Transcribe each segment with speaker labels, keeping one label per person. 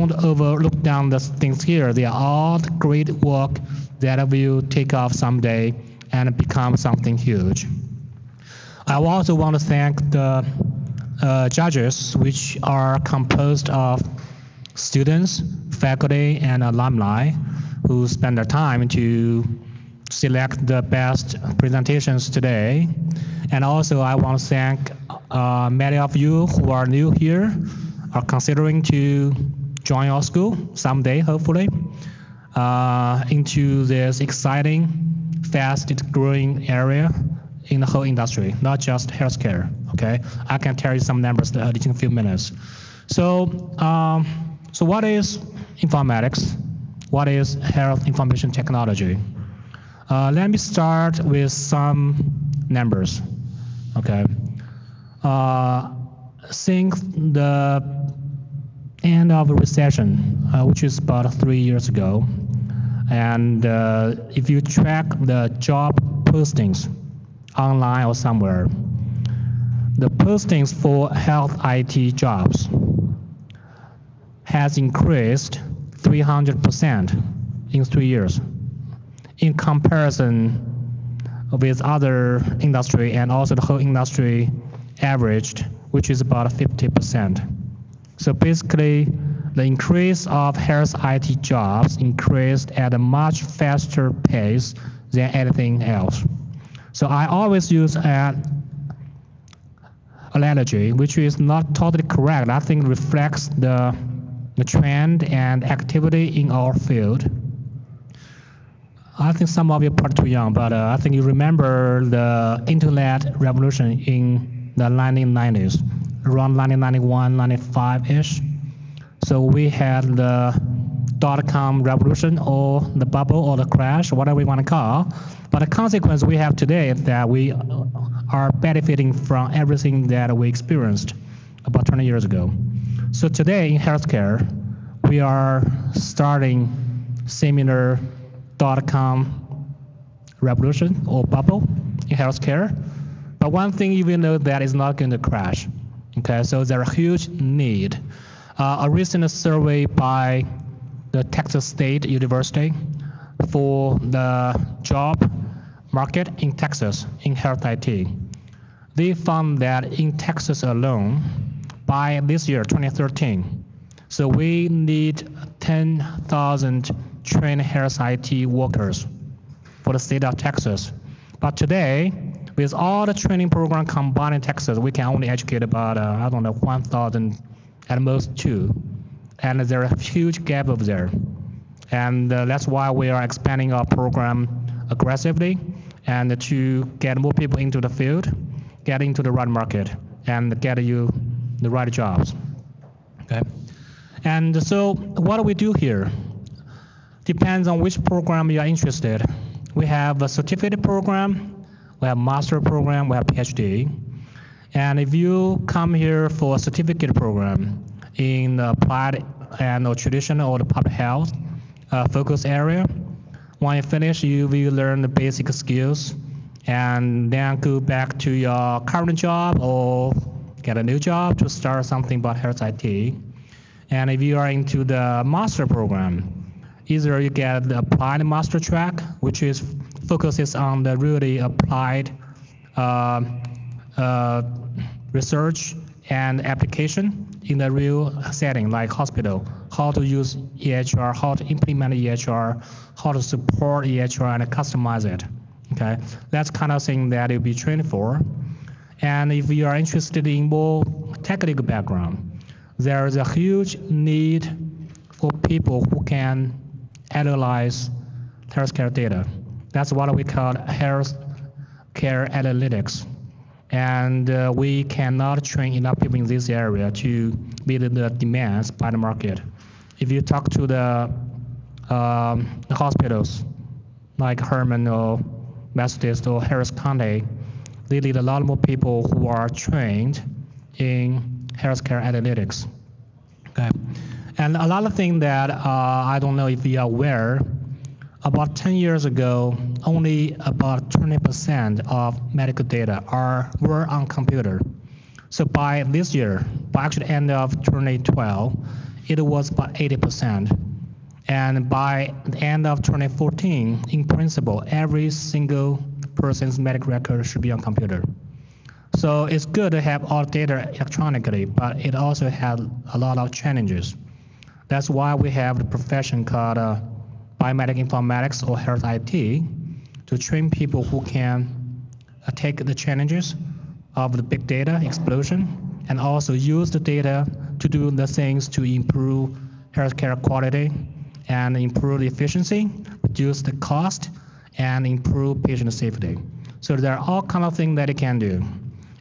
Speaker 1: don't overlook down the things here. They are all great work that will take off someday and become something huge. I also want to thank the judges, which are composed of students, faculty, and alumni who spend their time to select the best presentations today. And also I want to thank many of you who are new here, are considering to join our school someday, hopefully, into this exciting, fast growing area in the whole industry, not just healthcare, okay? I can tell you some numbers in a few minutes. So what is informatics? What is health information technology? Let me start with some numbers, okay? Since the end of the recession, which is about 3 years ago, and if you track the job postings online or somewhere, the postings for health IT jobs has increased 300% in 3 years in comparison with other industry, and also the whole industry averaged, which is about 50%. So basically, the increase of health IT jobs increased at a much faster pace than anything else. So I always use an analogy, which is not totally correct. I think reflects the trend and activity in our field. I think some of you are probably too young, but I think you remember the internet revolution in the 1990s, around 1991, 95-ish. So we had the .com revolution, or the bubble, or the crash, whatever we want to call. But the consequence we have today is that we are benefiting from everything that we experienced about 20 years ago. So today in healthcare, we are starting similar .com revolution or bubble in healthcare. But one thing you will know that is not going to crash. Okay, so there's a huge need. A recent survey by the Texas State University for the job market in Texas in health IT, they found that in Texas alone, by this year, 2013, so we need 10,000 trained health IT workers for the state of Texas. But today, with all the training program combined in Texas, we can only educate about, 1,000, at most 2. And there's a huge gap over there. And that's why we are expanding our program aggressively, and to get more people into the field, get into the right market, and get you the right jobs. Okay. And so what do we do here? Depends on which program you are interested. We have a certificate program, we have master program, we have PhD. And if you come here for a certificate program in the applied and or traditional or the public health focus area, when you finish, you will learn the basic skills and then go back to your current job or get a new job to start something about health IT. And if you are into the master program, either you get the applied master track, which focuses on the really applied research and application in the real setting, like hospital, how to use EHR, how to implement EHR, how to support EHR and customize it. Okay, that's kind of thing that you'll be trained for. And if you are interested in more technical background, there is a huge need for people who can analyze healthcare data. That's what we call healthcare analytics. And we cannot train enough people in this area to meet the demands by the market. If you talk to the hospitals like Herman or Methodist or Harris County, they need a lot more people who are trained in healthcare analytics. Okay, and a lot of things that I don't know if you are aware. About 10 years ago, only about 20% of medical data were on computer. So by this year, by actually end of 2012, it was about 80%. And by the end of 2014, in principle, every single person's medical record should be on computer. So it's good to have all data electronically, but it also has a lot of challenges. That's why we have the profession called Biomedical Informatics or Health IT to train people who can take the challenges of the big data explosion and also use the data to do the things to improve healthcare quality and improve the efficiency, reduce the cost, and improve patient safety. So there are all kinds of things that it can do.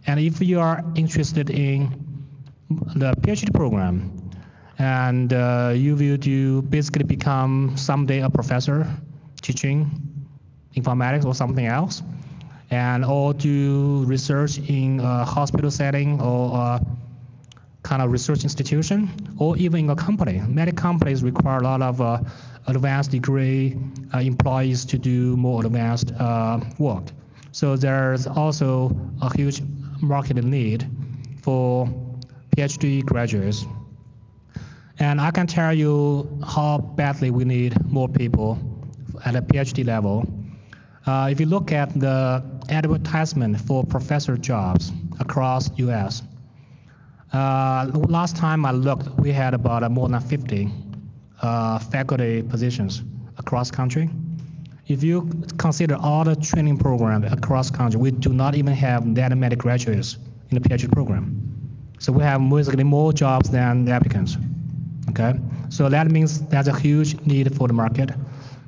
Speaker 1: And if you are interested in the PhD program, and you will basically become someday a professor teaching informatics or something else, and or do research in a hospital setting or a kind of research institution, or even in a company. Many companies require a lot of advanced degree employees to do more advanced work. So there's also a huge market need for PhD graduates. And I can tell you how badly we need more people at a PhD level. If you look at the advertisement for professor jobs across US, last time I looked, we had about more than 50 faculty positions across country. If you consider all the training programs across country, we do not even have that many graduates in the PhD program. So we have basically more jobs than the applicants. Okay, so that means there's a huge need for the market,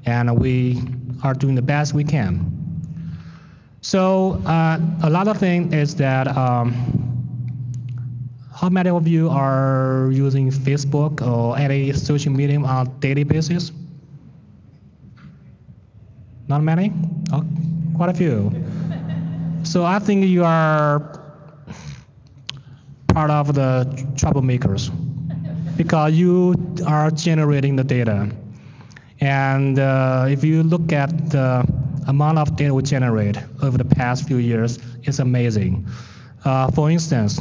Speaker 1: and we are doing the best we can. So another thing is that how many of you are using Facebook or any social media on a daily basis? Not many? Oh, quite a few. So I think you are part of the troublemakers because you are generating the data. And if you look at the amount of data we generate over the past few years, it's amazing. For instance,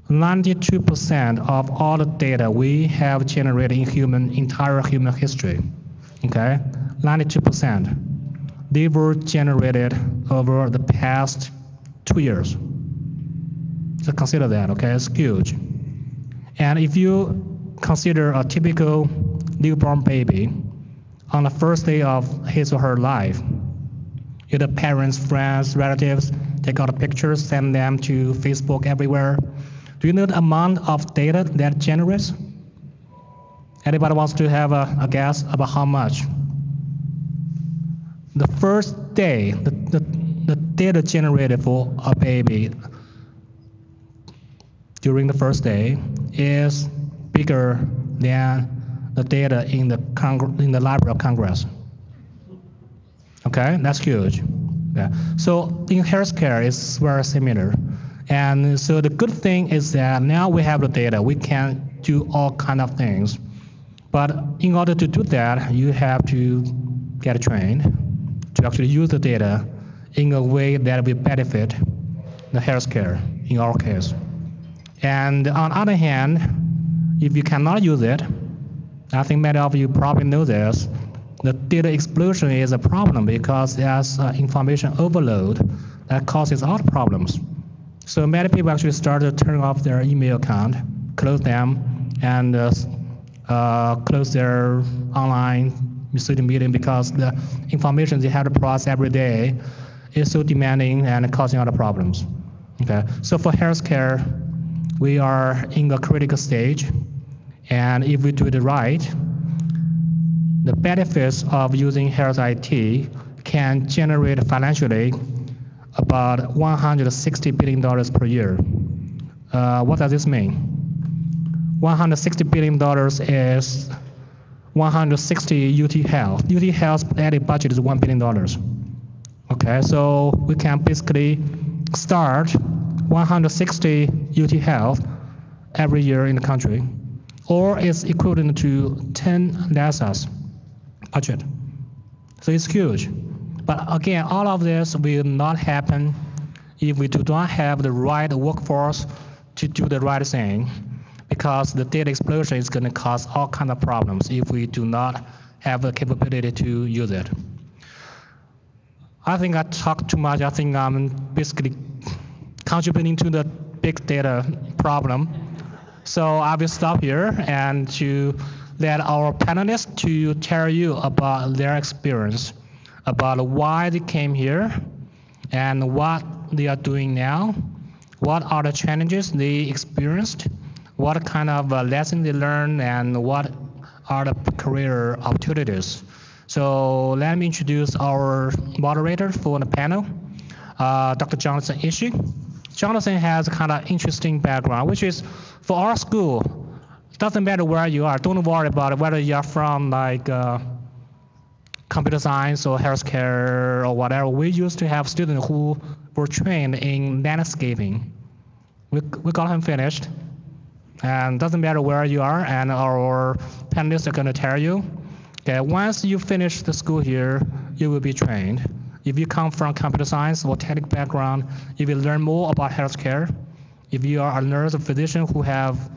Speaker 1: 92% of all the data we have generated in entire human history, okay? 92%. They were generated over the past 2 years. So consider that, okay? It's huge. And if you consider a typical newborn baby, on the first day of his or her life, if the parents, friends, relatives take out pictures, send them to Facebook everywhere, do you know the amount of data that generates? Anybody wants to have a guess about how much? The first day, the data generated for a baby during the first day is bigger than the data in the Library of Congress. Okay, that's huge. Yeah. So in healthcare, it's very similar. And so the good thing is that now we have the data. We can do all kinds of things. But in order to do that, you have to get trained to actually use the data in a way that will benefit the healthcare, in our case. And on the other hand, if you cannot use it, I think many of you probably know this, the data explosion is a problem because there's information overload that causes other problems. So many people actually started turning off their email account, close them, and close their online social media because the information they have to process every day is so demanding and causing other problems. Okay, so for healthcare, we are in a critical stage, and if we do it right, the benefits of using health IT can generate financially about $160 billion per year. What does this mean? $160 billion is 160 UT Health. UT Health's added budget is $1 billion. Okay, so we can basically start 160 UT Health every year in the country, or it's equivalent to 10 NASA's budget. So it's huge. But again, all of this will not happen if we do not have the right workforce to do the right thing. because the data explosion is going to cause all kinds of problems if we do not have the capability to use it. I think I talked too much. I think I'm basically contributing to the big data problem. So I will stop here and to let our panelists to tell you about their experience, about why they came here and what they are doing now, what are the challenges they experienced, what kind of lessons they learned, and what are the career opportunities. So let me introduce our moderator for the panel, Dr. Jonathan Ishee. Jonathan has a kind of interesting background, which is for our school, it doesn't matter where you are. Don't worry about it, whether you're from like computer science or healthcare or whatever. We used to have students who were trained in landscaping. We got him finished. And doesn't matter where you are, and our panelists are going to tell you. Okay, once you finish the school here, you will be trained. If you come from computer science or technical background, you will learn more about healthcare. If you are a nurse or physician who have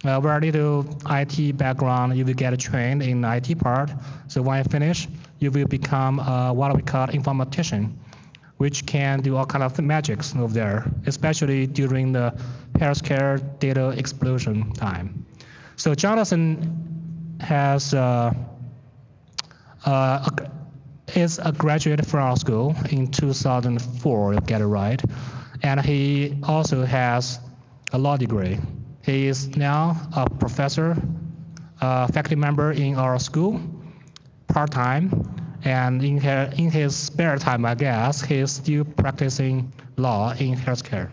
Speaker 1: very little IT background, you will get trained in the IT part. So when you finish, you will become what we call informatician, which can do all kinds of magics over there, especially during the healthcare data explosion time. So Jonathan has is a graduate from our school in 2004, you get it right. And he also has a law degree. He is now a professor, faculty member in our school, part-time. And in his spare time, I guess, he is still practicing law in healthcare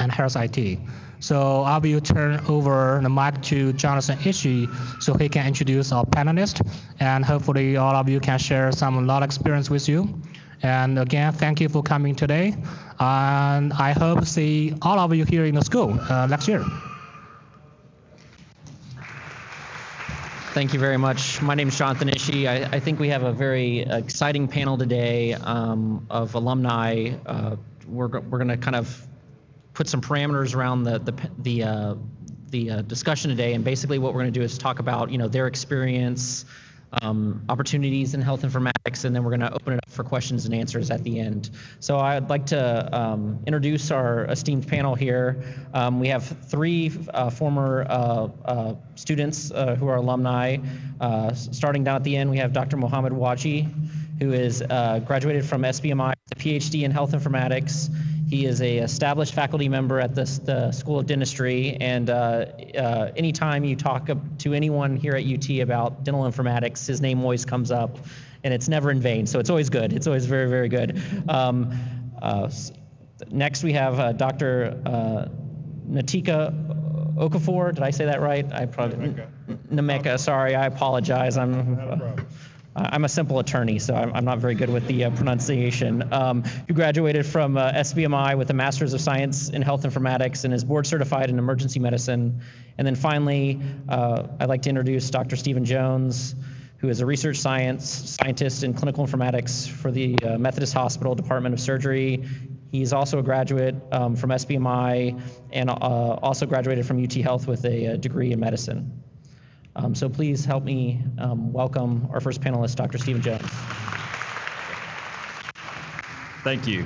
Speaker 1: and health IT. So I will turn over the mic to Jonathan Ishee so he can introduce our panelists, and hopefully all of you can share some lot of experience with you. And again, thank you for coming today. And I hope to see all of you here in the school next year.
Speaker 2: Thank you very much. My name is Jonathan Ishee. I think we have a very exciting panel today of alumni. We're going to kind of put some parameters around the discussion today, and basically what we're going to do is talk about their experience, opportunities in health informatics, and then we're going to open it up for questions and answers at the end. So I'd like to introduce our esteemed panel here. We have three former students who are alumni. Starting down at the end, we have Dr. Mohammad Walji, who is graduated from SBMI with a PhD in health informatics. He is a established faculty member at the School of Dentistry, and anytime you talk to anyone here at UT about dental informatics, his name always comes up, and it's never in vain, so it's always good. It's always very, very good. Next, we have Dr. Nnaemeka Okafor. Did I say that right? I probably Nnaemeka. Sorry, I apologize. I'm a simple attorney, so I'm not very good with the pronunciation. Who graduated from SBMI with a Master's of Science in Health Informatics and is board certified in emergency medicine. And then finally, I'd like to introduce Dr. Stephen Jones, who is a research scientist in clinical informatics for the Methodist Hospital Department of Surgery. He's also a graduate from SBMI and also graduated from UT Health with a degree in medicine. So please help me welcome our first panelist, Dr. Stephen Jones.
Speaker 3: Thank you.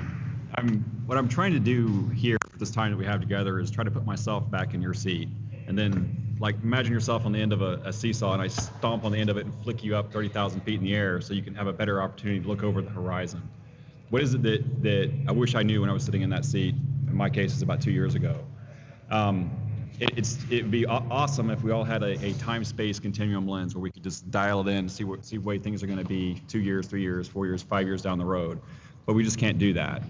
Speaker 3: What I'm trying to do here this time that we have together is try to put myself back in your seat, and then imagine yourself on the end of a seesaw, and I stomp on the end of it and flick you up 30,000 feet in the air so you can have a better opportunity to look over the horizon. What is it that I wish I knew when I was sitting in that seat? In my case, it's about 2 years ago. It'd be awesome if we all had a time-space continuum lens where we could just dial it in, see the way things are going to be 2 years, 3 years, 4 years, 5 years down the road. But we just can't do that.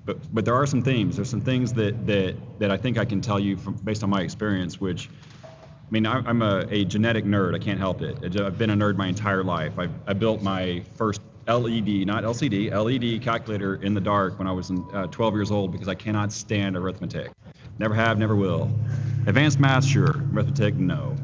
Speaker 3: But there are some themes. There's some things that I think I can tell you based on my experience, which, I mean, I'm a genetic nerd. I can't help it. I've been a nerd my entire life. I built my first LED, not LCD, LED calculator in the dark when I was 12 years old because I cannot stand arithmetic. Never have, never will. Advanced math, sure. Arithmetic, no.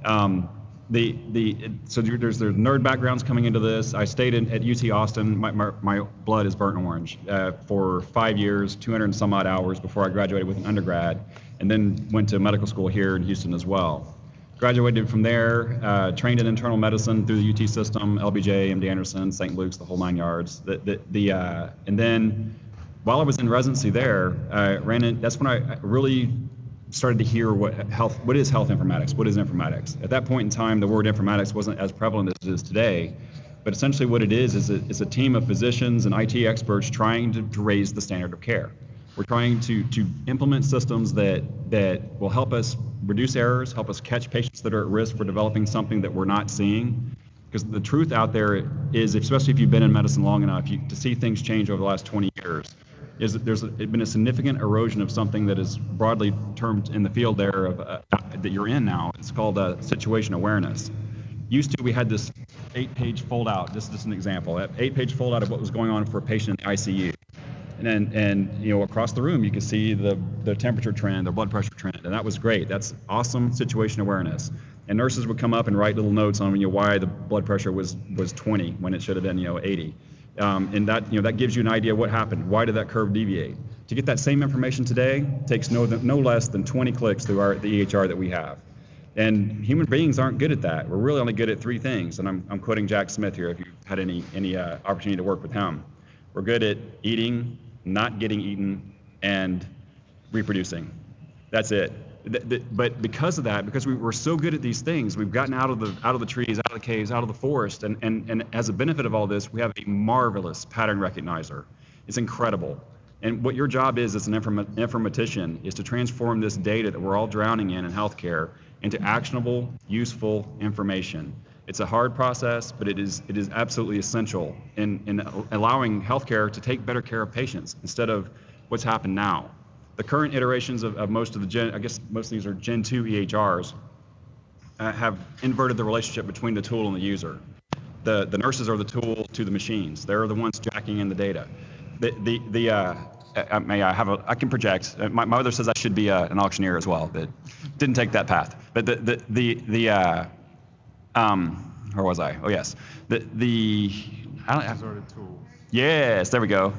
Speaker 3: So there's nerd backgrounds coming into this. I stayed at UT Austin. My blood is burnt orange for 5 years, 200 and some odd hours before I graduated with an undergrad. and then went to medical school here in Houston as well. Graduated from there, trained in internal medicine through the UT system, LBJ, MD Anderson, St. Luke's, the whole 9 yards. And then while I was in residency there, that's when I really started to hear what is health informatics, what is informatics. At that point in time, the word informatics wasn't as prevalent as it is today, but essentially what it is a team of physicians and IT experts trying to raise the standard of care. We're trying to implement systems that will help us reduce errors, help us catch patients that are at risk for developing something that we're not seeing. Because the truth out there is, especially if you've been in medicine long enough, to see things change over the last 20 years, is that there's been a significant erosion of something that is broadly termed in the field there of that you're in now. It's called situation awareness. Used to, we had this 8-page fold-out. This is an example. 8-page fold-out of what was going on for a patient in the ICU. And across the room you could see the temperature trend, the blood pressure trend, and that was great. That's awesome situation awareness. And nurses would come up and write little notes on why the blood pressure was 20 when it should have been 80. And that gives you an idea what happened. Why did that curve deviate? To get that same information today takes no less than 20 clicks through the EHR that we have. And human beings aren't good at that. We're really only good at 3 things. And I'm quoting Jack Smith here if you've had any opportunity to work with him. We're good at eating, not getting eaten, and reproducing. That's it. But because of that, because we were so good at these things, we've gotten out of the trees, out of the caves, out of the forest, and as a benefit of all this, we have a marvelous pattern recognizer. It's incredible. And what your job is as an informatician is to transform this data that we're all drowning in healthcare into actionable, useful information. It's a hard process, but it is absolutely essential in allowing healthcare to take better care of patients instead of what's happened now. The current iterations of most of these are Gen 2 EHRs, have inverted the relationship between the tool and the user. The nurses are the tool to the machines. They're the ones jacking in the data. I can project. My mother says I should be an auctioneer as well, but didn't take that path. But where was I? Oh yes, I don't have. Tools. Yes, there we go.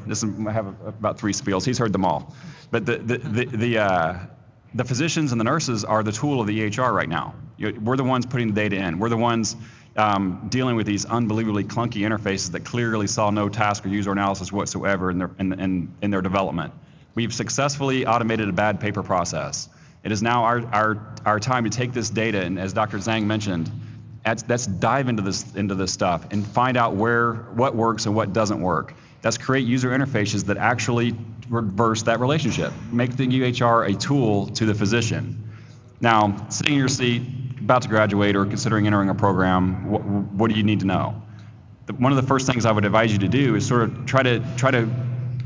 Speaker 3: I have about 3 spiels. He's heard them all. But the physicians and the nurses are the tool of the EHR right now. We're the ones putting the data in. We're the ones dealing with these unbelievably clunky interfaces that clearly saw no task or user analysis whatsoever in their development. We've successfully automated a bad paper process. It is now our time to take this data, and as Dr. Zhang mentioned, let's dive into this stuff and find out what works and what doesn't work. Let's create user interfaces that actually reverse that relationship. Make the UHR a tool to the physician. Now, sitting in your seat, about to graduate or considering entering a program, what do you need to know? One of the first things I would advise you to do is sort of try to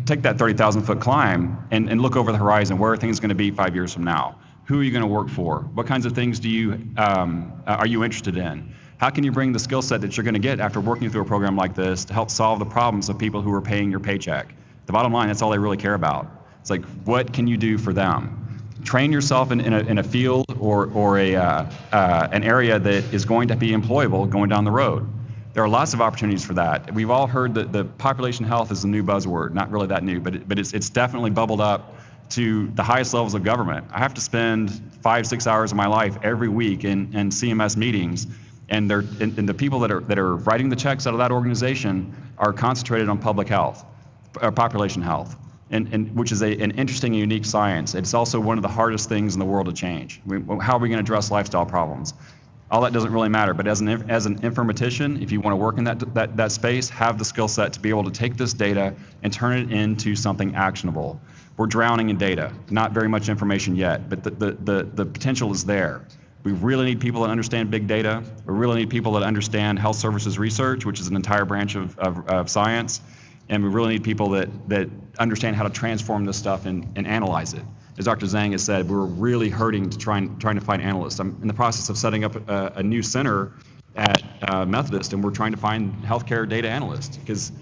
Speaker 3: take that 30,000-foot climb and look over the horizon. Where are things going to be 5 years from now? Who are you going to work for? What kinds of things are you interested in? How can you bring the skill set that you're going to get after working through a program like this to help solve the problems of people who are paying your paycheck? The bottom line, that's all they really care about. It's like, what can you do for them? Train yourself in a field or an area that is going to be employable going down the road. There are lots of opportunities for that. We've all heard that the population health is a new buzzword. Not really that new, but it's definitely bubbled up to the highest levels of government. I have to spend 5-6 hours of my life every week in CMS meetings, and the people that are writing the checks out of that organization are concentrated on public health, population health, and which is an interesting and unique science. It's also one of the hardest things in the world to change. How are we going to address lifestyle problems? All that doesn't really matter, but as an informatician, if you want to work in that space, have the skill set to be able to take this data and turn it into something actionable. We're drowning in data, not very much information yet, but the potential is there. We really need people that understand big data. We really need people that understand health services research, which is an entire branch of science. And we really need people that understand how to transform this stuff and analyze it. As Dr. Zhang has said, we're really hurting to trying to find analysts. I'm in the process of setting up a new center at Methodist, and we're trying to find healthcare data analysts because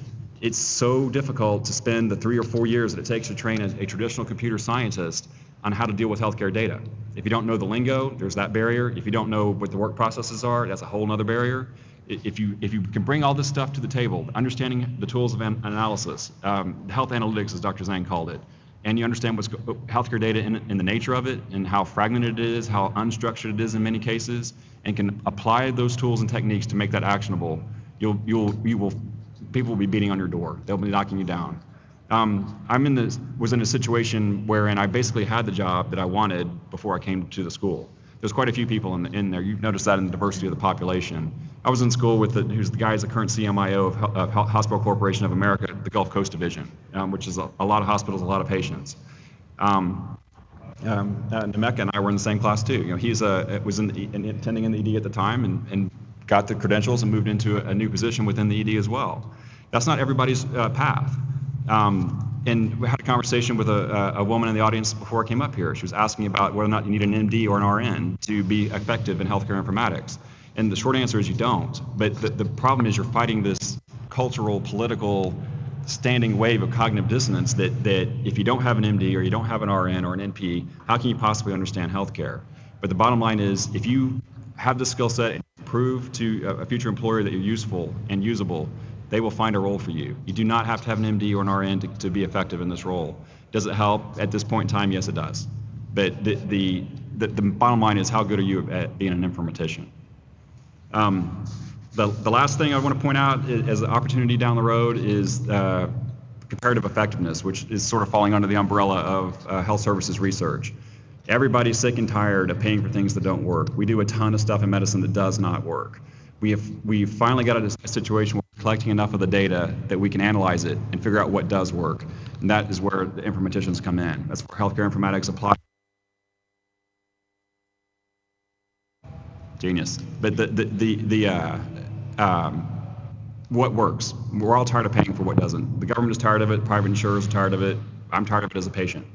Speaker 3: it's so difficult to spend the 3 or 4 years that it takes to train a traditional computer scientist on how to deal with healthcare data. If you don't know the lingo, there's that barrier. If you don't know what the work processes are, that's a whole other barrier. If you can bring all this stuff to the table, understanding the tools of analysis, health analytics, as Dr. Zhang called it, and you understand what's healthcare data in the nature of it and how fragmented it is, how unstructured it is in many cases, and can apply those tools and techniques to make that actionable, people will be beating on your door. They'll be knocking you down. Was in a situation wherein I basically had the job that I wanted before I came to the school. There's quite a few people in there. You've noticed that in the diversity of the population. I was in school with who's the guy who's the current CMIO of Hospital Corporation of America, the Gulf Coast Division, which is a lot of hospitals, a lot of patients. Nnaemeka and I were in the same class too. He was attending in the ED at the time and got the credentials and moved into a new position within the ED as well. That's not everybody's path. And we had a conversation with a woman in the audience before I came up here. She was asking about whether or not you need an MD or an RN to be effective in healthcare informatics. And the short answer is you don't. But the problem is you're fighting this cultural, political, standing wave of cognitive dissonance that if you don't have an MD or you don't have an RN or an NP, how can you possibly understand healthcare? But the bottom line is if you have the skill set and prove to a future employer that you're useful and usable, they will find a role for you. You do not have to have an MD or an RN to be effective in this role. Does it help at this point in time? Yes, it does. But the bottom line is how good are you at being an informatician? The last thing I want to point out as an opportunity down the road is comparative effectiveness, which is sort of falling under the umbrella of health services research. Everybody's sick and tired of paying for things that don't work. We do a ton of stuff in medicine that does not work. We've finally got a situation where we're collecting enough of the data that we can analyze it and figure out what does work. And that is where the informaticians come in. That's where healthcare informatics apply. Genius. But what works? We're all tired of paying for what doesn't. The government is tired of it. Private insurers are tired of it. I'm tired of it as a patient.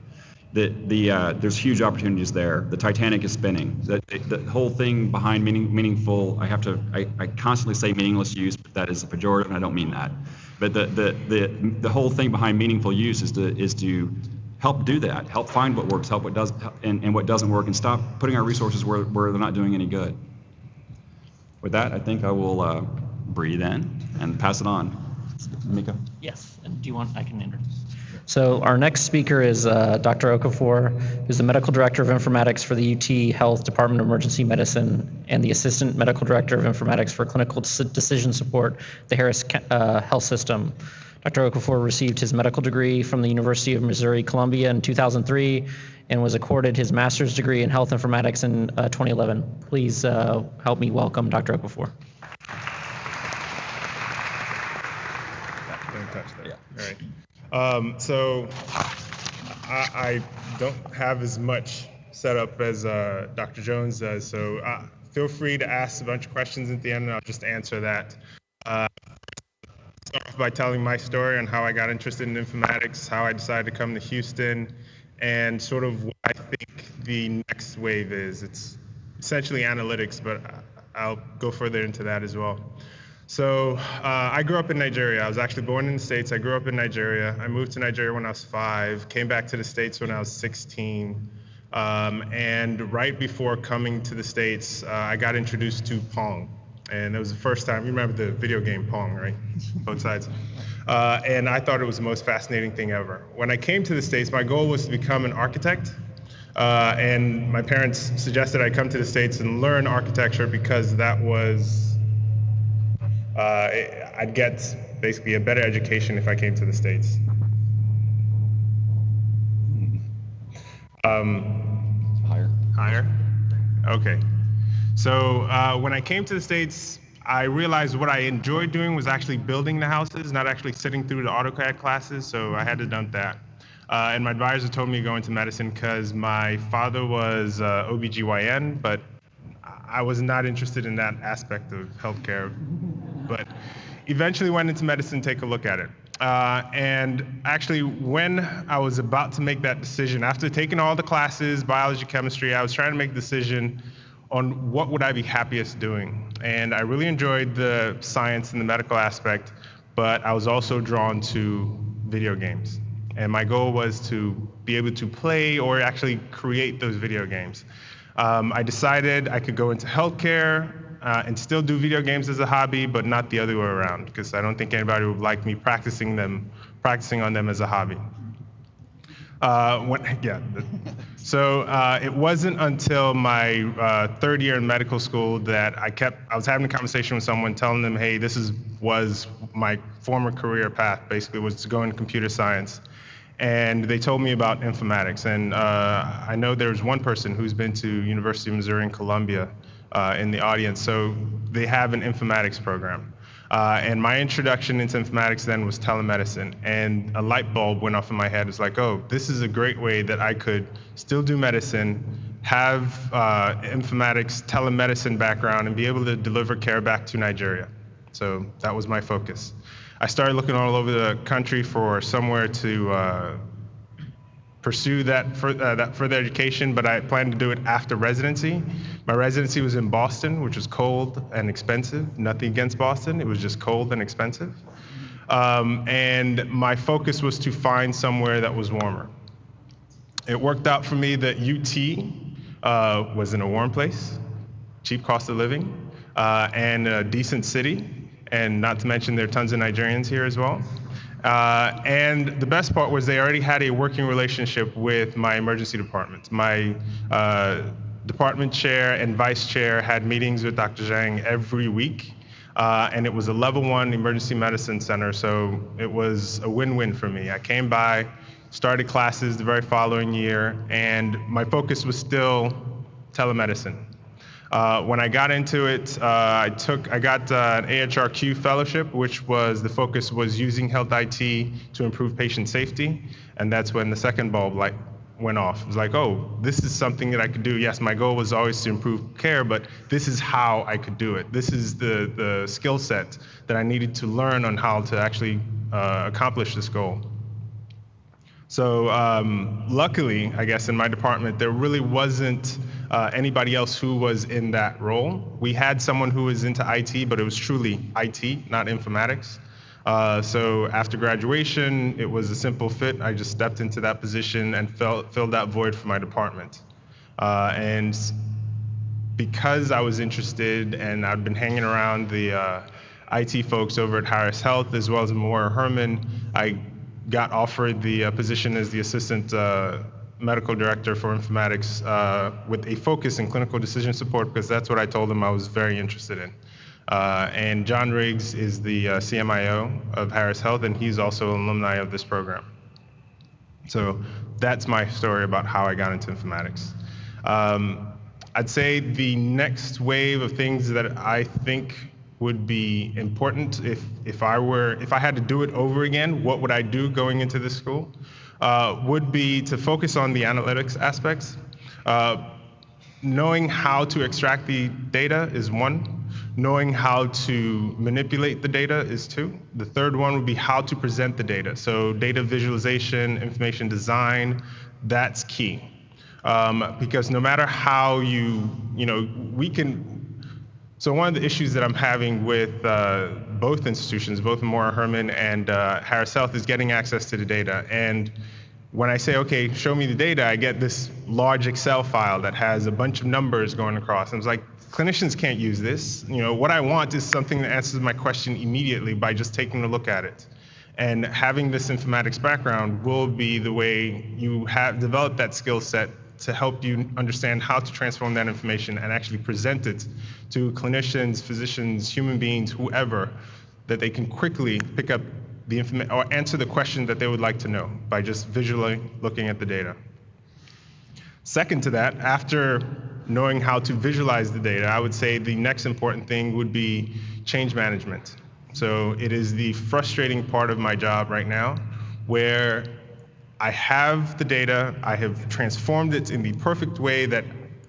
Speaker 3: There's huge opportunities there. The Titanic is spinning. The whole thing behind meaningful, I constantly say meaningless use, but that is a pejorative, and I don't mean that. But the whole thing behind meaningful use is to help do that, help find what works, help what does, and what doesn't work, and stop putting our resources where they're not doing any good. With that, I think I will breathe in and pass it on. Nnaemeka?
Speaker 2: Yes, and do you want, I can introduce. So our next speaker is Dr. Okafor, who's the Medical Director of Informatics for the UT Health Department of Emergency Medicine and the Assistant Medical Director of Informatics for Clinical Decision Support, the Harris Health System. Dr. Okafor received his medical degree from the University of Missouri-Columbia in 2003 and was accorded his master's degree in health informatics in 2011. Please help me welcome Dr. Okafor.
Speaker 4: Don't touch that. Yeah. All right. So I don't have as much set up as Dr. Jones does, so feel free to ask a bunch of questions at the end, and I'll just answer that. Start off by telling my story on how I got interested in informatics, how I decided to come to Houston, and sort of what I think the next wave is. It's essentially analytics, but I'll go further into that as well. So I grew up in Nigeria. I was actually born in the States. I grew up in Nigeria. I moved to Nigeria when I was 5, came back to the States when I was 16. And right before coming to the States, I got introduced to Pong. And it was the first time, you remember the video game Pong, right? Both sides. And I thought it was the most fascinating thing ever. When I came to the States, my goal was to become an architect. And my parents suggested I come to the States and learn architecture because that was I'd get basically a better education if I came to the States. Higher? Okay. So when I came to the States, I realized what I enjoyed doing was actually building the houses, not actually sitting through the AutoCAD classes, so I had to dump that. And my advisor told me to go into medicine because my father was OBGYN, but I was not interested in that aspect of healthcare, but eventually went into medicine to take a look at it. And actually, when I was about to make that decision, after taking all the classes, biology, chemistry, I was trying to make a decision on what would I be happiest doing. And I really enjoyed the science and the medical aspect, but I was also drawn to video games. And my goal was to be able to play or actually create those video games. I decided I could go into healthcare and still do video games as a hobby, but not the other way around, because I don't think anybody would like me practicing on them as a hobby. It wasn't until my third year in medical school that I was having a conversation with someone telling them, hey, was my former career path, basically was to go into computer science. And they told me about informatics. And I know there's one person who's been to University of Missouri in Columbia in the audience. So they have an informatics program. And my introduction into informatics then was telemedicine. And a light bulb went off in my head. It's like, oh, this is a great way that I could still do medicine, have informatics, telemedicine background, and be able to deliver care back to Nigeria. So that was my focus. I started looking all over the country for somewhere to pursue that further education, but I planned to do it after residency. My residency was in Boston, which was cold and expensive. Nothing against Boston, it was just cold and expensive. And my focus was to find somewhere that was warmer. It worked out for me that UT was in a warm place, cheap cost of living, and a decent city, and not to mention there are tons of Nigerians here as well. And the best part was they already had a working relationship with my emergency department. My department chair and vice chair had meetings with Dr. Zhang every week, and it was a level 1 emergency medicine center, so it was a win-win for me. I came by, started classes the very following year, and my focus was still telemedicine. When I got into it, I got an AHRQ fellowship, which was the focus was using health IT to improve patient safety, and that's when the second bulb light went off. It was like, oh, this is something that I could do. Yes, my goal was always to improve care, but this is how I could do it. This is the skill set that I needed to learn on how to actually accomplish this goal. So luckily, I guess, in my department, there really wasn't anybody else who was in that role. We had someone who was into IT, but it was truly IT, not informatics. So after graduation, it was a simple fit. I just stepped into that position and filled that void for my department. And because I was interested and I'd been hanging around the IT folks over at Harris Health as well as Memorial Hermann, I got offered the position as the assistant medical director for informatics with a focus in clinical decision support, because that's what I told them I was very interested in. And John Riggs is the CMIO of Harris Health, and he's also an alumni of this program. So that's my story about how I got into informatics. I'd say the next wave of things that I think would be important if I had to do it over again, what would I do going into this school? Would be to focus on the analytics aspects. Knowing how to extract the data is one. Knowing how to manipulate the data is two. The third one would be how to present the data. So data visualization, information design, that's key. Because no matter how so one of the issues that I'm having with both institutions, both Memorial Hermann and Harris Health, is getting access to the data. And when I say, okay, show me the data, I get this large Excel file that has a bunch of numbers going across. And it's like, clinicians can't use this. What I want is something that answers my question immediately by just taking a look at it. And having this informatics background will be the way you have developed that skill set to help you understand how to transform that information and actually present it to clinicians, physicians, human beings, whoever, that they can quickly pick up the information or answer the question that they would like to know by just visually looking at the data. Second to that, after knowing how to visualize the data, I would say the next important thing would be change management. So it is the frustrating part of my job right now, where I have the data, I have transformed it in the perfect way that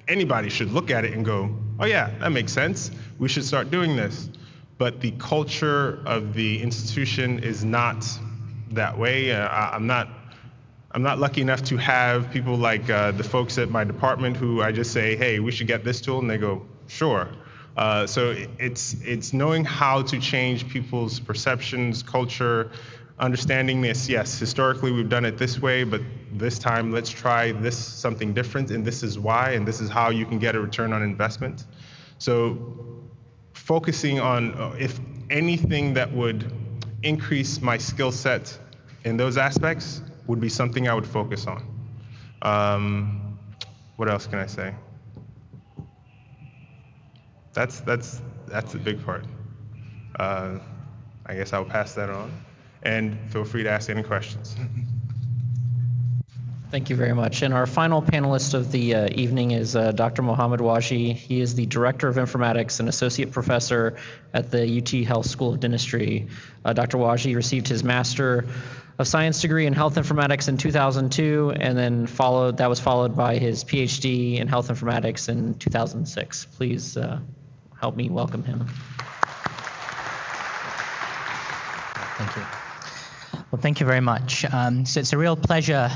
Speaker 4: anybody should look at it and go, oh yeah, that makes sense, we should start doing this. But the culture of the institution is not that way. I'm not lucky enough to have people like the folks at my department who I just say, hey, we should get this tool, and they go, sure. So it's knowing how to change people's perceptions, culture, understanding this, yes, historically we've done it this way, but this time let's try this something different, and this is why, and this is how you can get a return on investment. So focusing on if anything that would increase my skill set in those aspects would be something I would focus on. What else can I say? That's a big part. I guess I'll pass that on, and feel free to ask any questions.
Speaker 2: Thank you very much. And our final panelist of the evening is Dr. Mohammad Washi. He is the Director of Informatics and Associate Professor at the UT Health School of Dentistry. Dr. Washi received his Master of Science degree in Health Informatics in 2002, and then that was followed by his PhD in Health Informatics in 2006. Please help me welcome him.
Speaker 5: Thank you. Well, thank you very much. So it's a real pleasure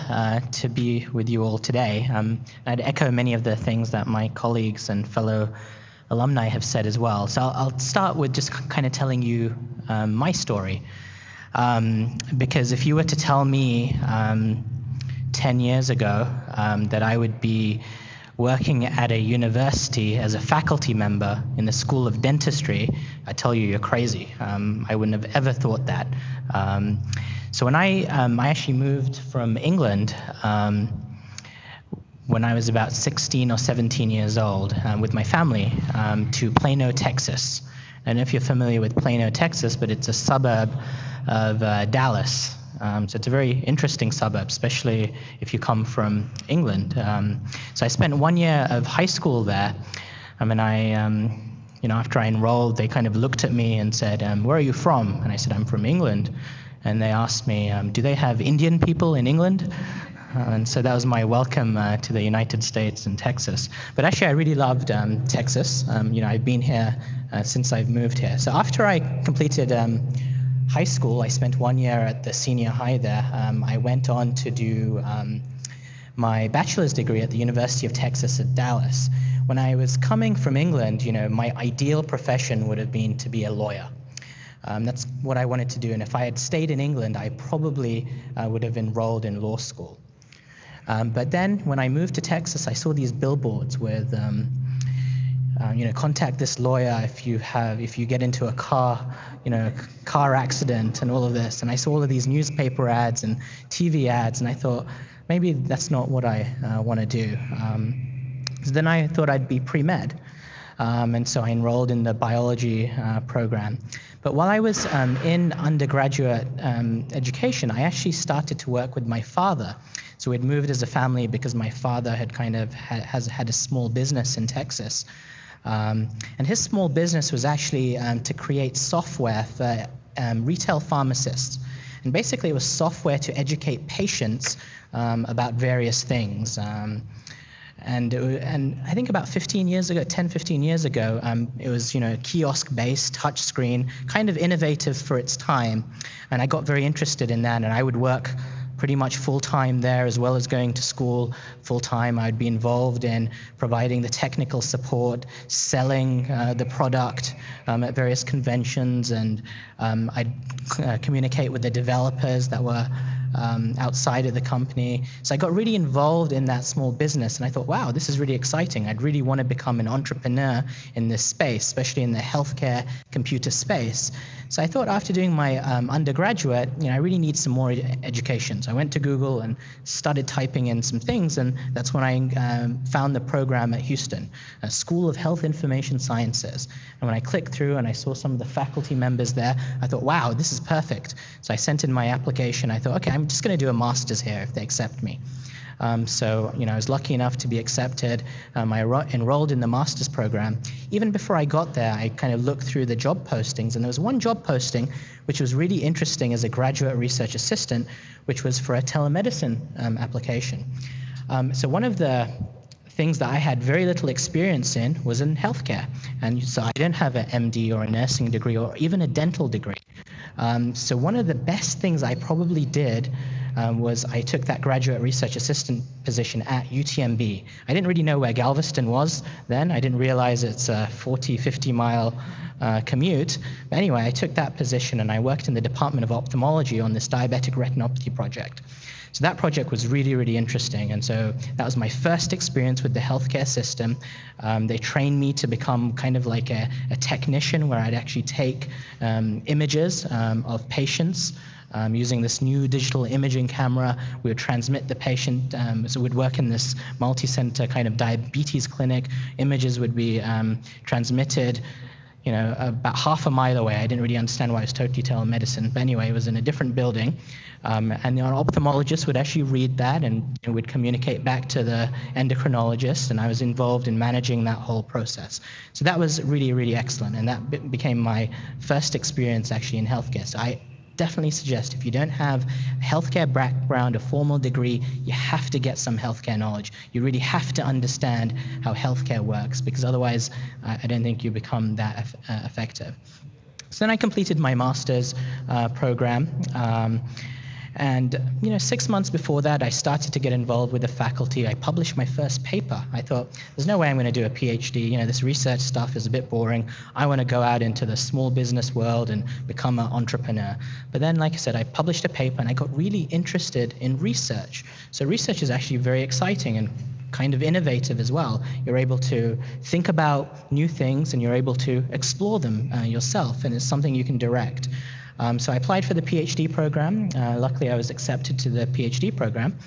Speaker 5: to be with you all today. I'd echo many of the things that my colleagues and fellow alumni have said as well. So I'll start with just kind of telling you my story. Because if you were to tell me 10 years ago that I would be working at a university as a faculty member in the School of Dentistry, I tell you, you're crazy. I wouldn't have ever thought that. So when I actually moved from England when I was about 16 or 17 years old with my family to Plano, Texas. I don't know if you're familiar with Plano, Texas, but it's a suburb of Dallas. So it's a very interesting suburb, especially if you come from England. So I spent 1 year of high school there. After I enrolled, they kind of looked at me and said, where are you from? And I said, I'm from England. And they asked me, do they have Indian people in England? And so that was my welcome to the United States and Texas. But actually, I really loved Texas. I've been here since I've moved here. So after I completed high school, I spent 1 year at the senior high there. I went on to do my bachelor's degree at the University of Texas at Dallas. When I was coming from England, my ideal profession would have been to be a lawyer. That's what I wanted to do. And if I had stayed in England, I probably would have enrolled in law school. But then when I moved to Texas, I saw these billboards with, contact this lawyer if you get into a car accident and all of this. And I saw all of these newspaper ads and TV ads, and I thought, maybe that's not what I want to do. So then I thought I'd be pre-med. And so I enrolled in the biology program. But while I was in undergraduate education, I actually started to work with my father. So we'd moved as a family because my father had had a small business in Texas. And his small business was actually to create software for retail pharmacists. And basically it was software to educate patients about various things. And I think about 10, 15 years ago, it was kiosk-based, touchscreen, kind of innovative for its time. And I got very interested in that, and I would work pretty much full-time there as well as going to school full-time. I'd be involved in providing the technical support, selling the product at various conventions, and I'd communicate with the developers that were outside of the company. So I got really involved in that small business, and I thought, wow, this is really exciting. I'd really want to become an entrepreneur in this space, especially in the healthcare computer space. So I thought after doing my undergraduate, I really need some more education. So I went to Google and started typing in some things, and that's when I found the program at Houston, a School of Health Information Sciences. And when I clicked through and I saw some of the faculty members there, I thought, wow, this is perfect. So I sent in my application. I thought, okay, I'm just going to do a master's here if they accept me. So I was lucky enough to be accepted. I enrolled in the master's program. Even before I got there, I kind of looked through the job postings, and there was one job posting which was really interesting as a graduate research assistant, which was for a telemedicine application. So one of the things that I had very little experience in was in healthcare. And so I didn't have an MD or a nursing degree or even a dental degree. So one of the best things I probably did was I took that graduate research assistant position at UTMB. I didn't really know where Galveston was then. I didn't realize it's a 40, 50-mile commute. But anyway, I took that position and I worked in the Department of Ophthalmology on this diabetic retinopathy project. So that project was really, really interesting. And so that was my first experience with the healthcare system. They trained me to become kind of like a technician where I'd actually take images of patients using this new digital imaging camera. We would transmit the patient, so we'd work in this multi-center kind of diabetes clinic. Images would be transmitted, about half a mile away. I didn't really understand why it was totally telemedicine, but anyway, it was in a different building. And the ophthalmologist would actually read that and would communicate back to the endocrinologist, and I was involved in managing that whole process. So that was really, really excellent, and that became my first experience actually in healthcare. So I definitely suggest if you don't have a healthcare background, a formal degree, you have to get some healthcare knowledge. You really have to understand how healthcare works, because otherwise I don't think you become that effective. So then I completed my master's program. And 6 months before that, I started to get involved with the faculty. I published my first paper. I thought, there's no way I'm going to do a PhD. This research stuff is a bit boring. I want to go out into the small business world and become an entrepreneur. But then, like I said, I published a paper and I got really interested in research. So research is actually very exciting and kind of innovative as well. You're able to think about new things and you're able to explore them yourself, and it's something you can direct. So I applied for the PhD program. Luckily, I was accepted to the PhD program.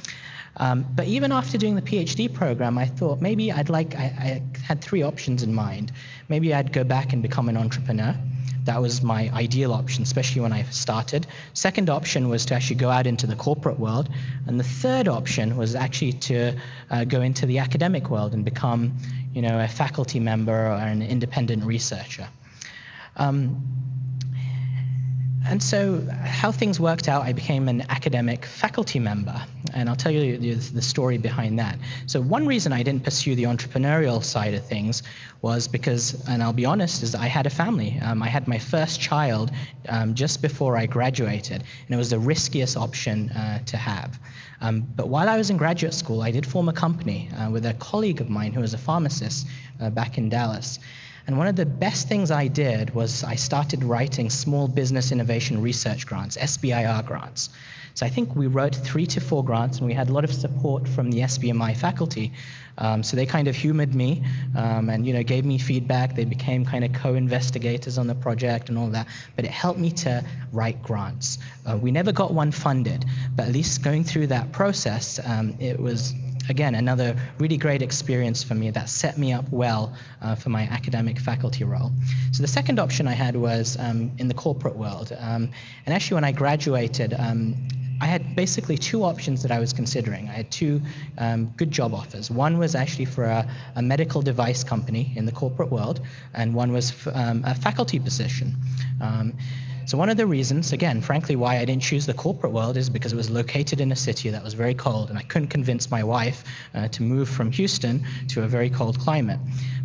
Speaker 5: But even after doing the PhD program, I thought maybe I had three options in mind. Maybe I'd go back and become an entrepreneur. That was my ideal option, especially when I started. Second option was to actually go out into the corporate world. And the third option was actually to go into the academic world and become, a faculty member or an independent researcher. And so how things worked out, I became an academic faculty member, and I'll tell you the story behind that. So one reason I didn't pursue the entrepreneurial side of things was because, and I'll be honest, is I had a family. I had my first child just before I graduated, and it was the riskiest option to have. But while I was in graduate school, I did form a company with a colleague of mine who was a pharmacist back in Dallas. And one of the best things I did was I started writing small business innovation research grants, SBIR grants. So I think we wrote 3 to 4 grants, and we had a lot of support from the SBMI faculty. So they kind of humored me and gave me feedback. They became kind of co-investigators on the project and all that. But it helped me to write grants. We never got one funded, but at least going through that process, it was, again, another really great experience for me that set me up well for my academic faculty role. So the second option I had was in the corporate world. And actually, when I graduated, I had basically 2 options that I was considering. I had 2 good job offers. One was actually for a medical device company in the corporate world, and one was a faculty position. So one of the reasons, again, frankly, why I didn't choose the corporate world is because it was located in a city that was very cold, and I couldn't convince my wife to move from Houston to a very cold climate.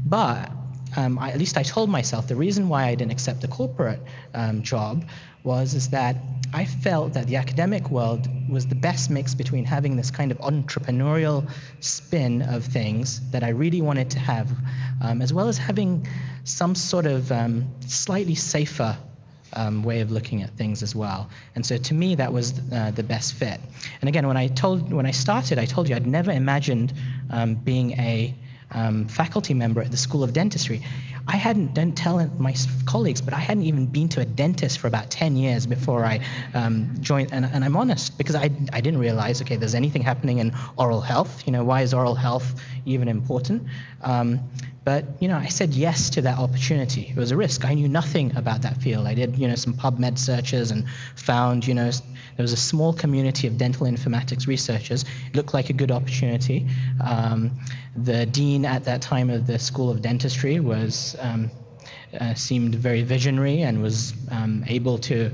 Speaker 5: But at least I told myself the reason why I didn't accept the corporate job is that I felt that the academic world was the best mix between having this kind of entrepreneurial spin of things that I really wanted to have, as well as having some sort of slightly safer way of looking at things as well. And so to me, that was the best fit. And again, when I started, I told you I'd never imagined being a faculty member at the School of Dentistry. Don't tell my colleagues, but I hadn't even been to a dentist for about 10 years before I joined. And I'm honest, because I didn't realize, okay, there's anything happening in oral health. Why is oral health even important? But I said yes to that opportunity. It was a risk. I knew nothing about that field. I did some PubMed searches and found there was a small community of dental informatics researchers. It looked like a good opportunity. The dean at that time of the School of Dentistry was seemed very visionary and was able to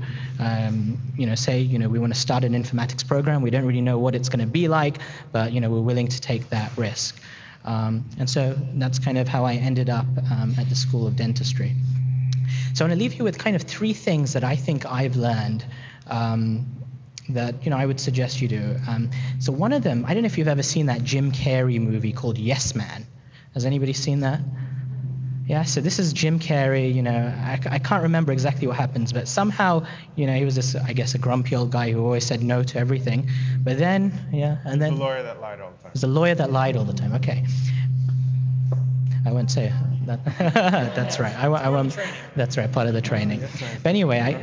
Speaker 5: say we want to start an informatics program. We don't really know what it's going to be like, but we're willing to take that risk. And so that's kind of how I ended up at the School of Dentistry. So I'm going to leave you with kind of 3 things that I think I've learned that I would suggest you do. So one of them, I don't know if you've ever seen that Jim Carrey movie called Yes Man. Has anybody seen that? Yeah, so this is Jim Carrey. I can't remember exactly what happens, but somehow, he was this, I guess, a grumpy old guy who always said no to everything. But then, and then...
Speaker 4: The lawyer that lied all the time.
Speaker 5: He's the lawyer that lied all the time, okay. I won't say That's right. That's right, part of the training. But anyway,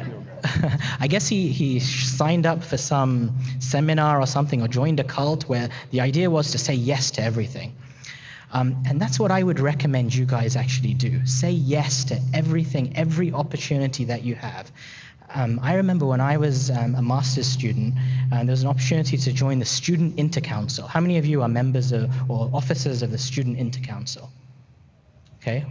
Speaker 5: I guess he signed up for some seminar or something, or joined a cult where the idea was to say yes to everything. And that's what I would recommend you guys actually do. Say yes to everything, every opportunity that you have. I remember when I was a master's student, there was an opportunity to join the Student Intercouncil. How many of you are members or officers of the Student Intercouncil? Okay.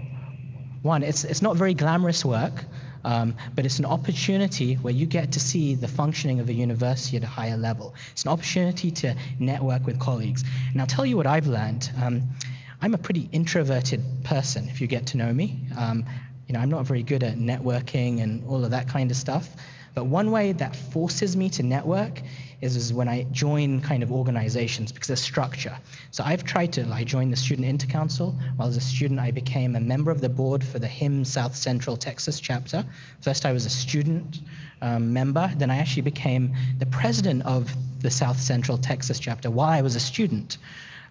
Speaker 5: One, it's not very glamorous work, but it's an opportunity where you get to see the functioning of a university at a higher level. It's an opportunity to network with colleagues. And I'll tell you what I've learned. I'm a pretty introverted person, if you get to know me. I'm not very good at networking and all of that kind of stuff. But one way that forces me to network is when I join kind of organizations, because there's structure. So I've tried to, I joined the Student Intercouncil. While as a student, I became a member of the board for the HIM South Central Texas chapter. First, I was a student member. Then I actually became the president of the South Central Texas chapter while I was a student.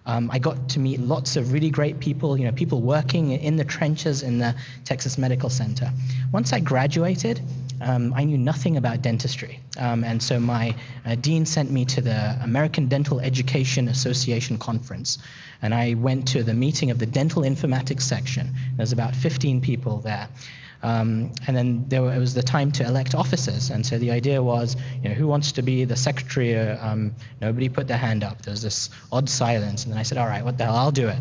Speaker 5: I got to meet lots of really great people, people working in the trenches in the Texas Medical Center. Once I graduated, I knew nothing about dentistry. And so my dean sent me to the American Dental Education Association conference. And I went to the meeting of the dental informatics section. There's about 15 people there. And then it was the time to elect officers. And so the idea was, who wants to be the secretary? Nobody put their hand up. There was this odd silence. And then I said, all right, what the hell, I'll do it.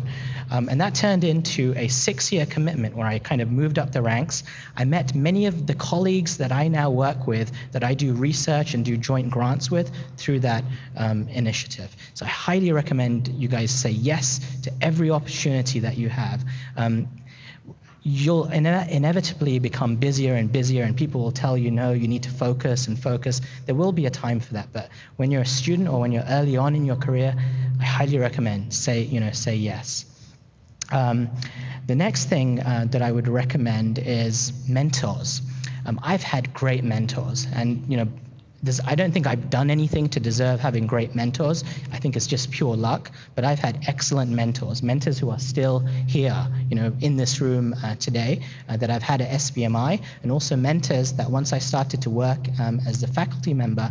Speaker 5: And that turned into a 6-year commitment where I kind of moved up the ranks. I met many of the colleagues that I now work with, that I do research and do joint grants with through that initiative. So I highly recommend you guys say yes to every opportunity that you have. You'll inevitably become busier and busier, and people will tell you, no, you need to focus and focus. There will be a time for that, but when you're a student or when you're early on in your career, I highly recommend say yes. The next thing that I would recommend is mentors. I've had great mentors, and I don't think I've done anything to deserve having great mentors. I think it's just pure luck. But I've had excellent mentors who are still here, in this room today, that I've had at SBMI, and also mentors that once I started to work as a faculty member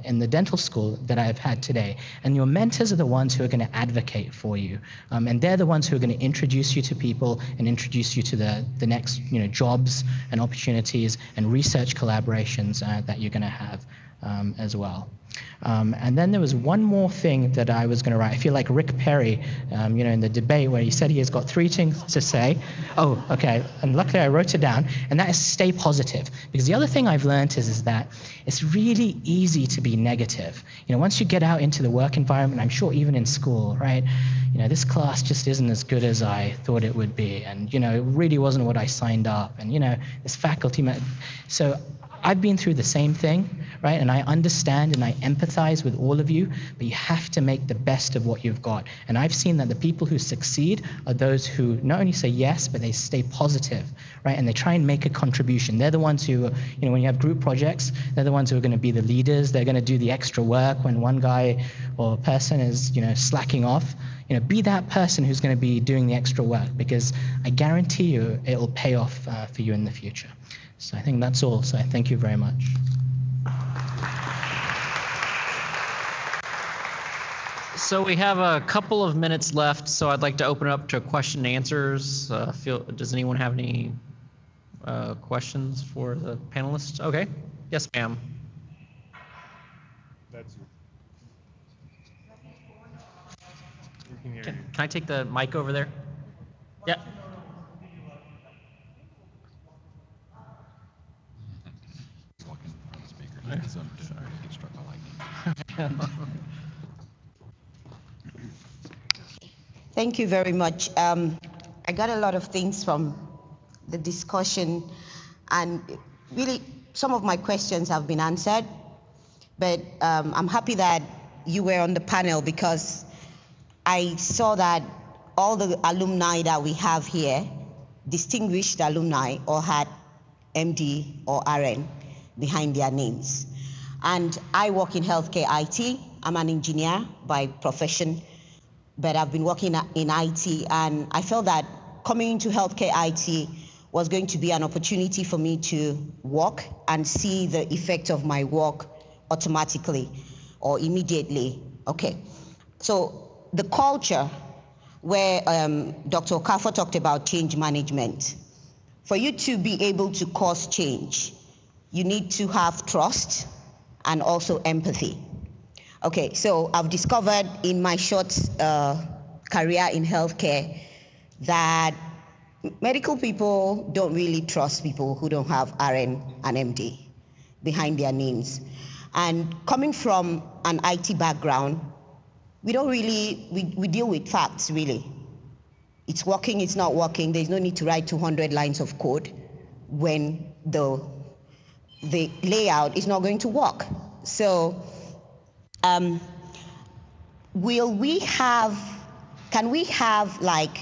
Speaker 5: in the dental school that I've had today. And your mentors are the ones who are going to advocate for you. And they're the ones who are going to introduce you to people and introduce you to the next jobs and opportunities and research collaborations that you're going to have as well. And then there was one more thing that I was going to write. I feel like Rick Perry, in the debate where he said he has got 3 things to say. Oh, okay. And luckily I wrote it down. And that is stay positive. Because the other thing I've learned is that it's really easy to be negative. Once you get out into the work environment, I'm sure even in school, right? This class just isn't as good as I thought it would be. And, it really wasn't what I signed up. And, this faculty. So I've been through the same thing, right? And I understand and I empathize with all of you, but you have to make the best of what you've got. And I've seen that the people who succeed are those who not only say yes, but they stay positive, right? And they try and make a contribution. They're the ones who, when you have group projects, they're the ones who are going to be the leaders. They're going to do the extra work when one guy or person is, slacking off. Be that person who's going to be doing the extra work, because I guarantee you it'll pay off for you in the future. So I think that's all. So I thank you very much.
Speaker 2: So we have a couple of minutes left, so I'd like to open it up to question and answers. Does anyone have any questions for the panelists? Okay. Yes, ma'am.
Speaker 4: That's you.
Speaker 2: Can I take the mic over there? Yeah.
Speaker 3: Walking in front of the speaker. Get struck by lightning.
Speaker 6: Thank you very much. I got a lot of things from the discussion, and really some of my questions have been answered, but I'm happy that you were on the panel, because I saw that all the alumni that we have here, distinguished alumni, all had MD or RN behind their names. And I work in healthcare IT. I'm an engineer by profession, but I've been working in IT, and I felt that coming into healthcare IT was going to be an opportunity for me to work and see the effect of my work automatically or immediately. Okay, so the culture where Dr. Okafor talked about change management. For you to be able to cause change, you need to have trust and also empathy. Okay, so I've discovered in my short career in healthcare that medical people don't really trust people who don't have RN and MD behind their names. And coming from an IT background, we don't really, we deal with facts, really. It's working, it's not working. There's no need to write 200 lines of code when the layout is not going to work. So can we have like,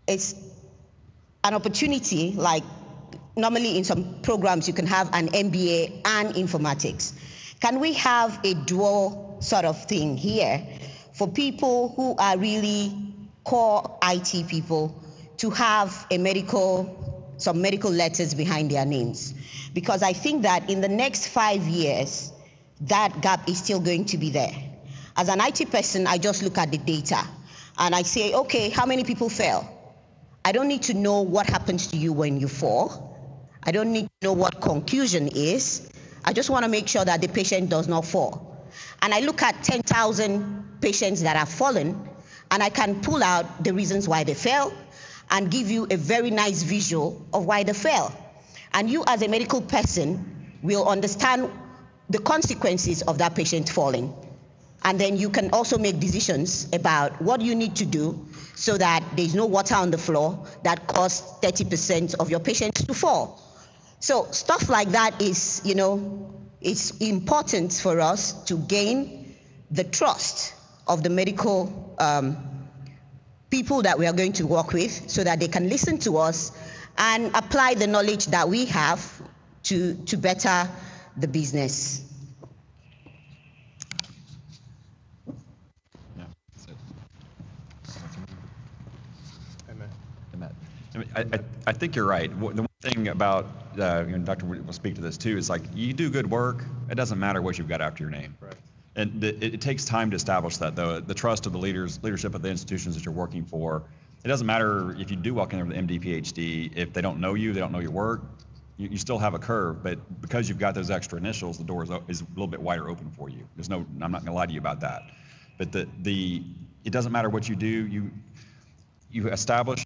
Speaker 6: it's an opportunity, like normally in some programs you can have an MBA and informatics. Can we have a dual sort of thing here for people who are really core IT people to have some medical letters behind their names? Because I think that in the next 5 years, that gap is still going to be there. As an IT person, I just look at the data and I say, okay, how many people fail? I don't need to know what happens to you when you fall. I don't need to know what conclusion is. I just want to make sure that the patient does not fall. And I look at 10,000 patients that have fallen, and I can pull out the reasons why they fell and give you a very nice visual of why they fell. And you as a medical person will understand the consequences of that patient falling. And then you can also make decisions about what you need to do so that there's no water on the floor that caused 30% of your patients to fall. So stuff like that is, it's important for us to gain the trust of the medical people that we are going to work with so that they can listen to us and apply the knowledge that we have to better the business.
Speaker 3: I think you're right. The one thing about, Dr. will speak to this too, is like you do good work, it doesn't matter what you've got after your name. Right. And it takes time to establish that, though. The trust of the leadership of the institutions that you're working for. It doesn't matter if you do walk in there with an MD, PhD, if they don't know you, they don't know your work, you still have a curve. But because you've got those extra initials, the door is a little bit wider open for you. I'm not going to lie to you about that. But it doesn't matter what you do. You establish.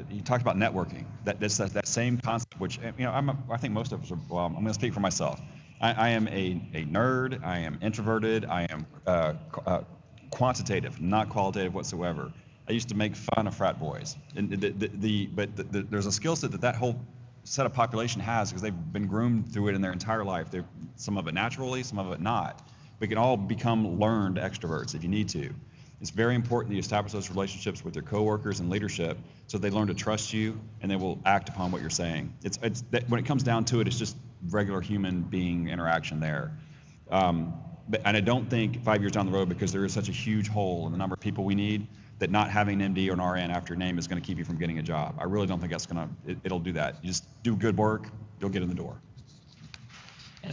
Speaker 3: You talked about networking. That same concept, which I think most of us are. Well, I'm going to speak for myself. I am a nerd. I am introverted. I am quantitative, not qualitative whatsoever. I used to make fun of frat boys. But there's a skill set that whole set of population has because they've been groomed through it in their entire life. Some of it naturally, some of it not. We can all become learned extroverts if you need to. It's very important that you establish those relationships with your coworkers and leadership so they learn to trust you and they will act upon what you're saying. When it comes down to it, it's just regular human being interaction there. And I don't think 5 years down the road, because there is such a huge hole in the number of people we need, that not having an MD or an RN after your name is going to keep you from getting a job. I really don't think it'll do that. You just do good work, you'll get in the door.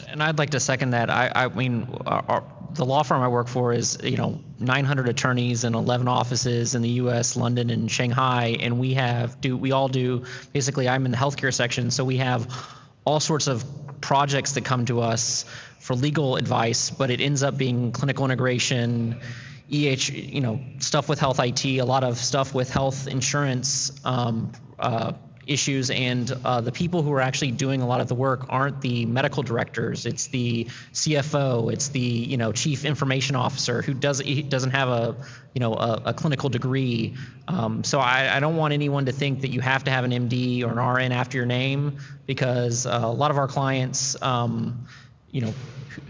Speaker 2: And I'd like to second that. I mean, the law firm I work for is 900 attorneys and 11 offices in the U.S., London, and Shanghai, and we all do. Basically, I'm in the healthcare section, so we have all sorts of projects that come to us for legal advice, but it ends up being clinical integration, stuff with health IT, a lot of stuff with health insurance issues, and the people who are actually doing a lot of the work aren't the medical directors. It's the CFO. It's the chief information officer who doesn't have a clinical degree. So I don't want anyone to think that you have to have an MD or an RN after your name, because a lot of our clients,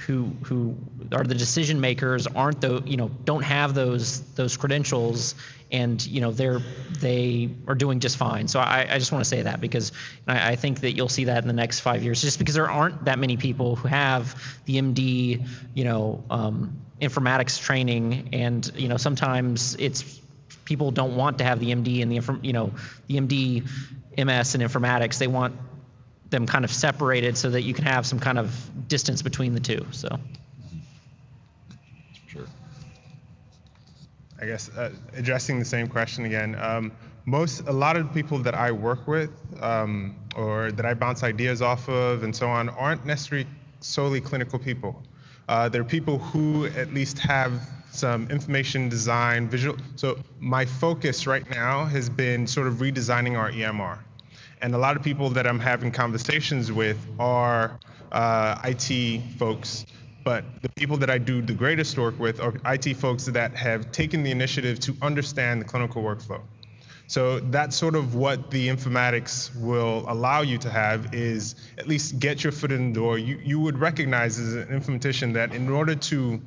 Speaker 2: who are the decision makers don't have those credentials, and they are doing just fine. So I just want to say that, because I think that you'll see that in the next 5 years, just because there aren't that many people who have the MD informatics training, and sometimes it's people don't want to have the MD and the MD, MS, and informatics. They want them kind of separated so that you can have some kind of distance between the two. So.
Speaker 3: Sure.
Speaker 4: I guess addressing the same question again. A lot of the people that I work with or that I bounce ideas off of and so on aren't necessarily solely clinical people. They're people who at least have some information design, visual. So my focus right now has been sort of redesigning our EMR. And a lot of people that I'm having conversations with are IT folks, but the people that I do the greatest work with are IT folks that have taken the initiative to understand the clinical workflow. So that's sort of what the informatics will allow you to have, is at least get your foot in the door. You would recognize as an informatician that in order to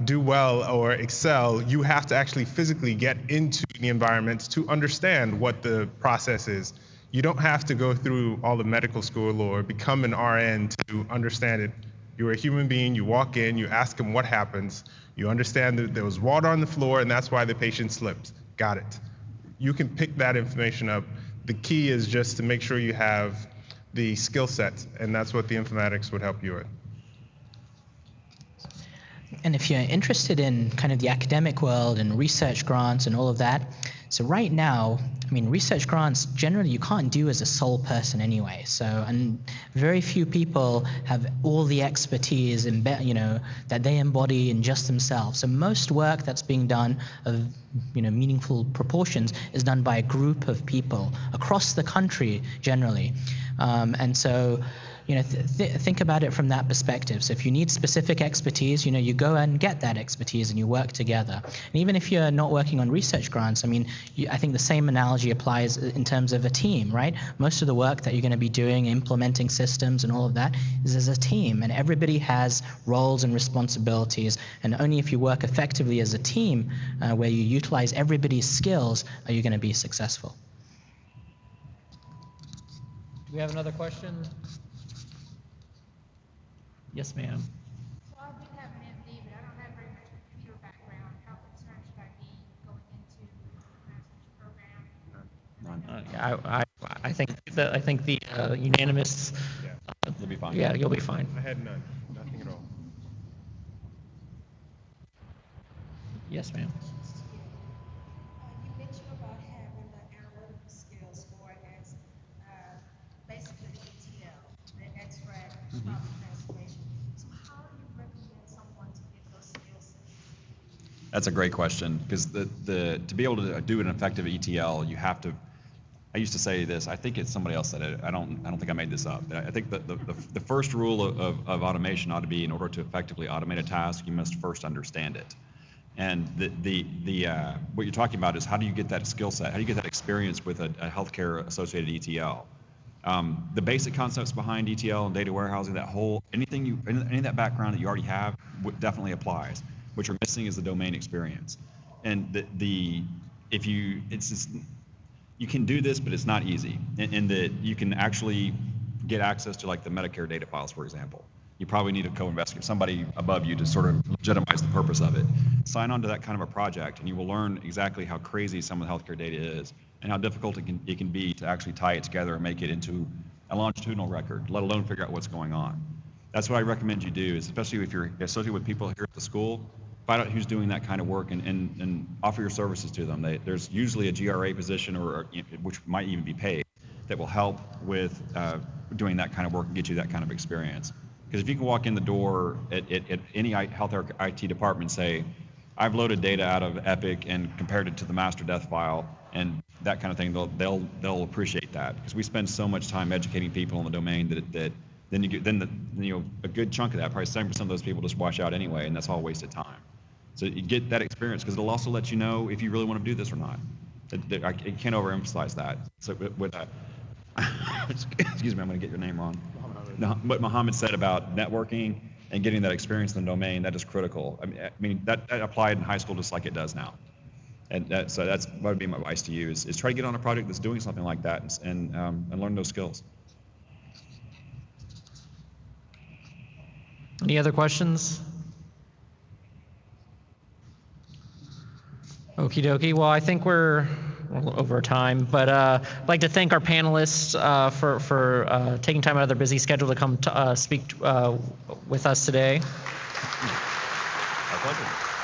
Speaker 4: do well or excel, you have to actually physically get into the environment to understand what the process is. You don't have to go through all the medical school or become an RN to understand it. You're a human being, you walk in, you ask them what happens, you understand that there was water on the floor and that's why the patient slipped. Got it. You can pick that information up. The key is just to make sure you have the skill set, and that's what the informatics would help you with.
Speaker 5: And if you're interested in kind of the academic world and research grants and all of that, so right now, I mean, research grants generally you can't do as a sole person anyway. So, and very few people have all the expertise that they embody in just themselves. So most work that's being done of meaningful proportions is done by a group of people across the country generally, and so. Think about it from that perspective. So if you need specific expertise, you go and get that expertise and you work together. And even if you're not working on research grants, I mean, I think the same analogy applies in terms of a team, right? Most of the work that you're going to be doing, implementing systems and all of that, is as a team. And everybody has roles and responsibilities. And only if you work effectively as a team, where you utilize everybody's skills, are you going to be successful.
Speaker 2: Do we have another question? Yes, ma'am.
Speaker 7: So I do have an MD, but I don't have very much computer background. How concerned should I be going into the master's program?
Speaker 2: I think the unanimous.
Speaker 3: You'll be fine.
Speaker 2: Yeah, you'll be fine.
Speaker 4: I had none, nothing at all.
Speaker 2: Yes, ma'am.
Speaker 7: You mentioned about having the analytical skills for as basically ETL, the extract, transformation. So how do you recommend someone to get those skill sets?
Speaker 3: That's a great question, because to be able to do an effective ETL, you have to. I used to say this. I think it's somebody else said it. I don't think I made this up. I think that the first rule of automation ought to be, in order to effectively automate a task, you must first understand it. And what you're talking about is, how do you get that skill set? How do you get that experience with a healthcare associated ETL? The basic concepts behind ETL and data warehousing, any of that background that you already have definitely applies. What you're missing is the domain experience. And you can do this, but it's not easy. In that you can actually get access to, like, the Medicare data files, for example. You probably need a co-investigator, somebody above you, to sort of legitimize the purpose of it. Sign on to that kind of a project, and you will learn exactly how crazy some of the healthcare data is, and how difficult it can be to actually tie it together and make it into a longitudinal record, let alone figure out what's going on. That's what I recommend you do, is especially if you're associated with people here at the school, find out who's doing that kind of work and offer your services to them. There's usually a GRA position, which might even be paid, that will help with doing that kind of work and get you that kind of experience. Because if you can walk in the door at any healthcare IT department and say, I've loaded data out of Epic and compared it to the master death file and that kind of thing, they'll appreciate that, because we spend so much time educating people in the domain that then a good chunk of that, probably 70% of those people, just wash out anyway, and that's all wasted time. So you get that experience, because it'll also let you know if you really want to do this or not. I can't overemphasize that. So with that, excuse me, I'm going to get your name wrong. What Mohammad said about networking and getting that experience in the domain, that is critical. I mean that applied in high school just like it does now. And so that's what would be my advice to you, is try to get on a project that's doing something like that and learn those skills.
Speaker 2: Any other questions? Okie dokie. Well, I think we're over time, but I'd like to thank our panelists for taking time out of their busy schedule to come speak with us today.
Speaker 3: Our pleasure.